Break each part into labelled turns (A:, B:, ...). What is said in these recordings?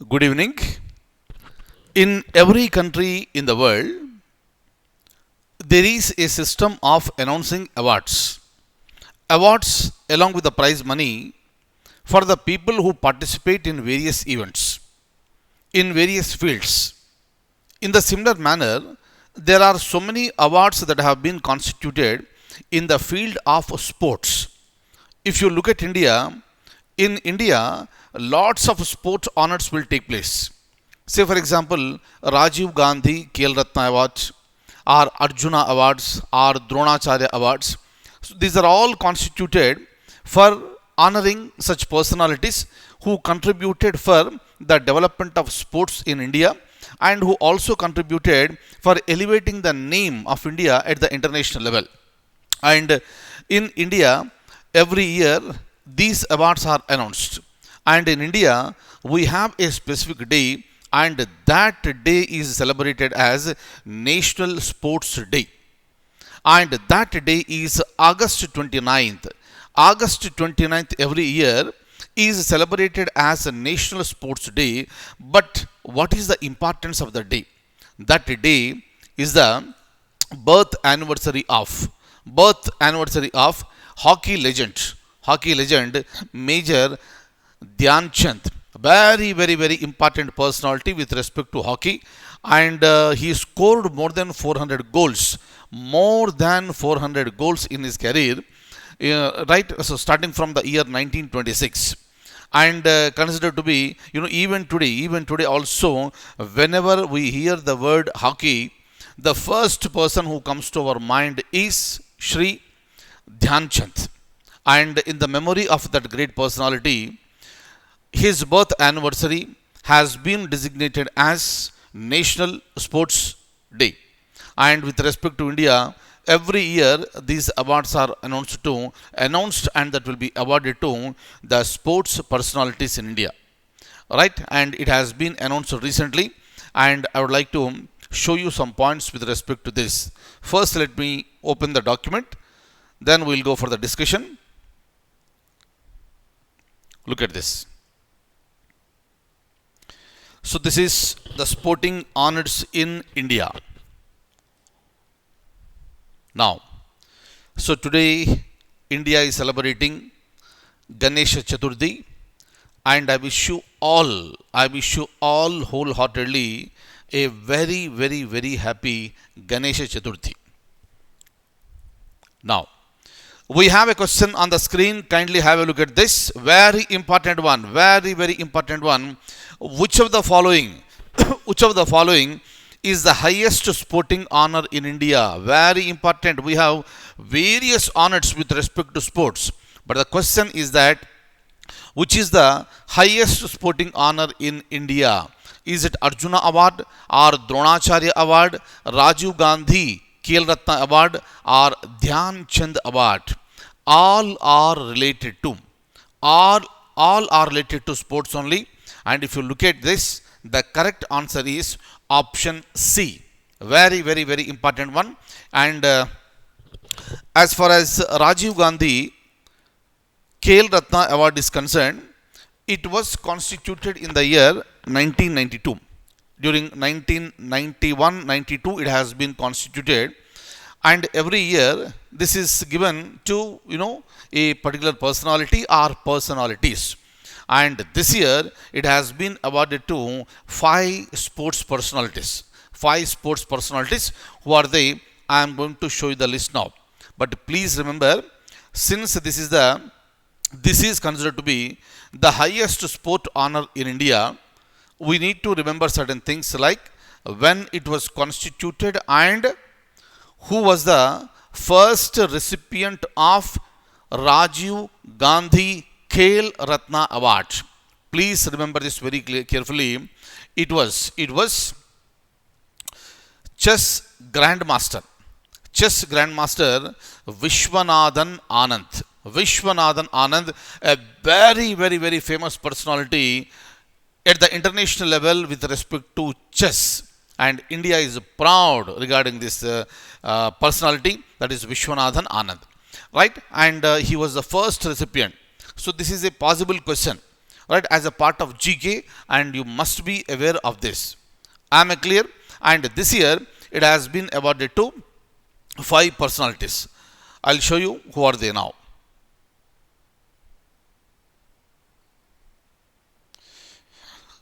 A: Good evening. In every country in the world, there is a system of announcing awards. Awards, along with the prize money, for the people who participate in various events, in various fields. In the similar manner, there are so many awards that have been constituted in the field of sports. If you look at India, in India, lots of sports honors will take place. Say, for example, Rajiv Gandhi Khel Ratna Awards, or Arjuna Awards, or Dronacharya Awards. So these are all constituted for honoring such personalities who contributed for the development of sports in India and who also contributed for elevating the name of India at the international level. And in India, every year these awards are announced. And in India, we have a specific day, and that day is celebrated as National Sports Day. And that day is August 29th. August 29th every year is celebrated as a National Sports Day. But what is the importance of the day? That day is the birth anniversary of hockey legend Major Dhyan Chand. Very important personality with respect to hockey, and he scored more than 400 goals in his career. Right, so starting from the year 1926, and considered to be, even today also, whenever we hear the word hockey, the first person who comes to our mind is Shri Dhyan Chand. And in the memory of that great personality, his birth anniversary has been designated as National Sports Day. And with respect to India, every year these awards are announced, and that will be awarded to the sports personalities in India. Right? And it has been announced recently, and I would like to show you some points with respect to this. First, let me open the document, then we'll go for the discussion. Look at this. So this is the sporting honors in India. Now, so today India is celebrating Ganesha Chaturthi, and I wish you all wholeheartedly a very happy Ganesha Chaturthi. Now, we have a question on the screen. Kindly have a look at this. Very important one. Very important one. Which of the following, which of the following is the highest sporting honor in India? Very important. We have various honors with respect to sports, but the question is that which is the highest sporting honor in India? Is it Arjuna Award, or Dronacharya Award, Rajiv Gandhi Khel Ratna Award, or Dhyan Chand Award? All are related to sports only. And if you look at this, the correct answer is option C. Very important one. And as far as Rajiv Gandhi Khel Ratna Award is concerned, it was constituted in the year 1992. During 1991-92, it has been constituted, and every year this is given to a particular personality or personalities. And this year it has been awarded to five sports personalities. Who are they? I am going to show you the list now. But please remember, since this is considered to be the highest sport honor in India, we need to remember certain things like when it was constituted and who was the first recipient of Rajiv Gandhi Khel Ratna Award. Please remember this very carefully. It was chess grandmaster Vishwanathan Anand, a very famous personality at the international level with respect to chess. And India is proud regarding this personality, that is Vishwanathan Anand. Right? And he was the first recipient. So this is a possible question. right, as a part of GK, and you must be aware of this. Am I clear? And this year it has been awarded to 5 personalities. I'll show you who are they now.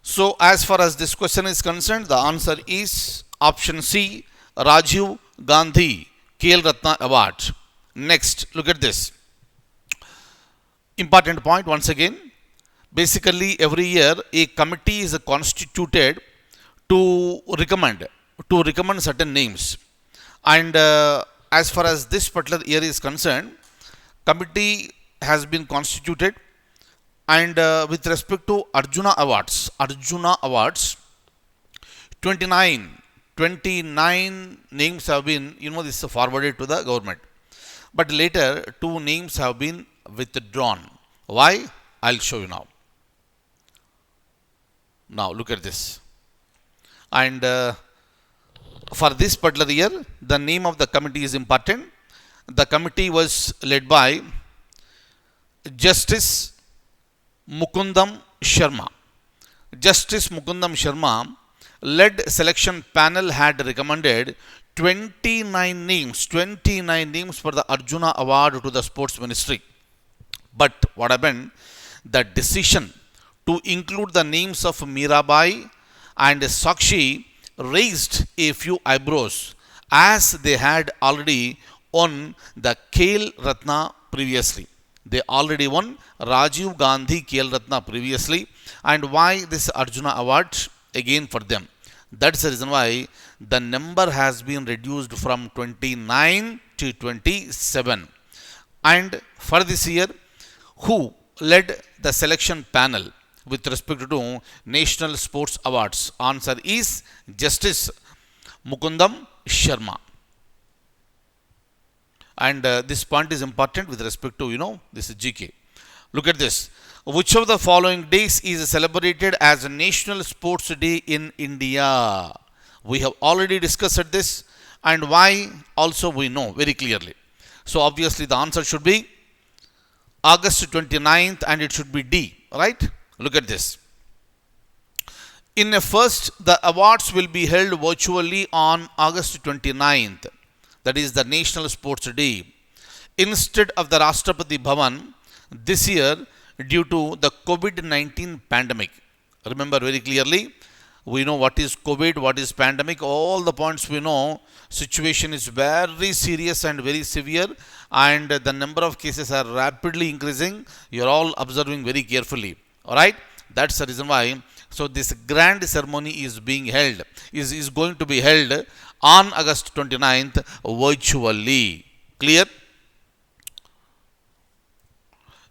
A: So, as far as this question is concerned, the answer is option C, Rajiv Gandhi Khel Ratna Award. Next, look at this. Important point once again. Basically, every year a committee is constituted to recommend certain names. And as far as this particular year is concerned, committee has been constituted, and with respect to Arjuna Awards, 29 names have been, this is forwarded to the government. But later, 2 names have been withdrawn. Why? I'll show you now. Now, look at this. And for this particular year, the name of the committee is important. The committee was led by Justice Mukundam Sharma. Justice Mukundam Sharma led selection panel had recommended 29 names for the Arjuna Award to the Sports Ministry. But what happened? The decision to include the names of Mirabai and Sakshi raised a few eyebrows, as they had already won the Khel Ratna previously. They already won Rajiv Gandhi Khel Ratna previously. And why this Arjuna Award? Again for them. That's the reason why the number has been reduced from 29 to 27. And for this year, who led the selection panel with respect to National Sports Awards? Answer is Justice Mukundam Sharma. And this point is important with respect to, this is GK. Look at this. Which of the following days is celebrated as a National Sports Day in India? We have already discussed this, and why also we know very clearly. So obviously the answer should be August 29th, and it should be D, right? Look at this. In a first, the awards will be held virtually on August 29th. That is the National Sports Day, instead of the Rashtrapati Bhavan this year due to the COVID-19 pandemic. Remember very clearly, we know what is COVID, what is pandemic, all the points we know. Situation is very serious and very severe, and the number of cases are rapidly increasing. You are all observing very carefully. Alright, that's the reason why. So this grand ceremony is being held, is going to be held on August 29th virtually. Clear?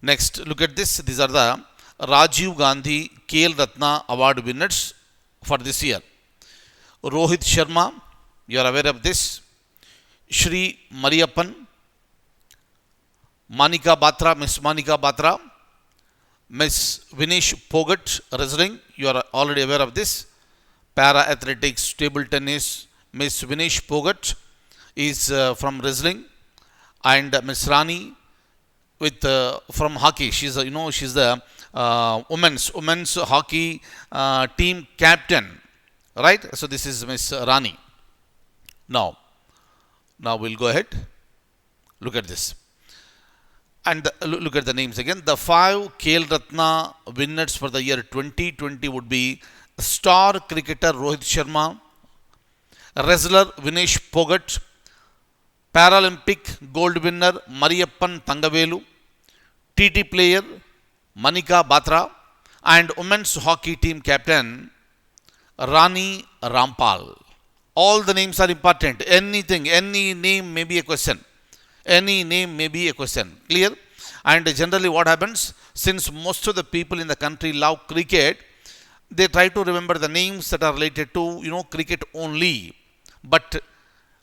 A: Next, look at this. These are the Rajiv Gandhi Khel Ratna Award winners for this year. Rohit Sharma, you are aware of this. Shri Mariyappan, Manika Batra, Miss Manika Batra, Miss Vinesh Phogat, wrestling, you are already aware of this. Para athletics, table tennis, Miss Vinesh Phogat is from wrestling, and Miss Rani with from hockey. She's she's the women's hockey team captain, right? So this is Miss Rani. Now we'll go ahead. Look at this. And look at the names again. The 5 Khel Ratna winners for the year 2020 would be star cricketer Rohit Sharma, wrestler Vinesh Phogat, Paralympic gold winner Mariyappan Thangavelu, TT player Manika Batra, and women's hockey team captain Rani Rampal. All the names are important. Any name may be a question. Clear? And generally what happens, since most of the people in the country love cricket, they try to remember the names that are related to, cricket only. But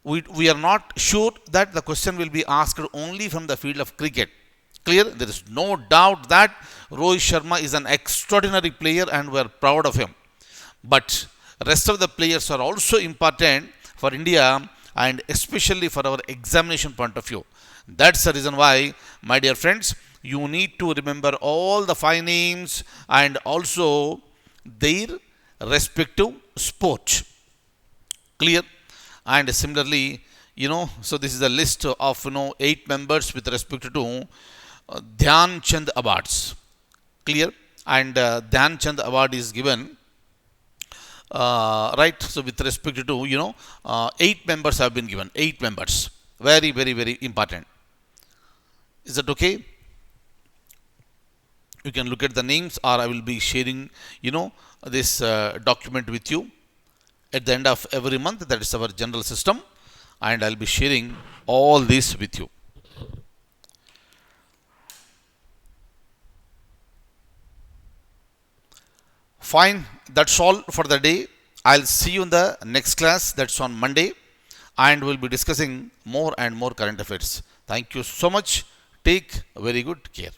A: we are not sure that the question will be asked only from the field of cricket. Clear? There is no doubt that Rohit Sharma is an extraordinary player and we are proud of him. But rest of the players are also important for India, and especially for our examination point of view. That's the reason why, my dear friends, you need to remember all the five names and also their respective sport. Clear? And similarly, so this is a list of eight members with respect to Dhyan Chand awards. Clear? And Dhyan Chand award is given, right? So with respect to eight members have been given. Eight members, very very very important. Is that okay? You can look at the names, or I will be sharing this document with you at the end of every month. That is our general system, and I'll be sharing all this with you. Fine, that's all for the day. I'll see you in the next class, that's on Monday, and we'll be discussing more and more current affairs. Thank you so much. Take very good care.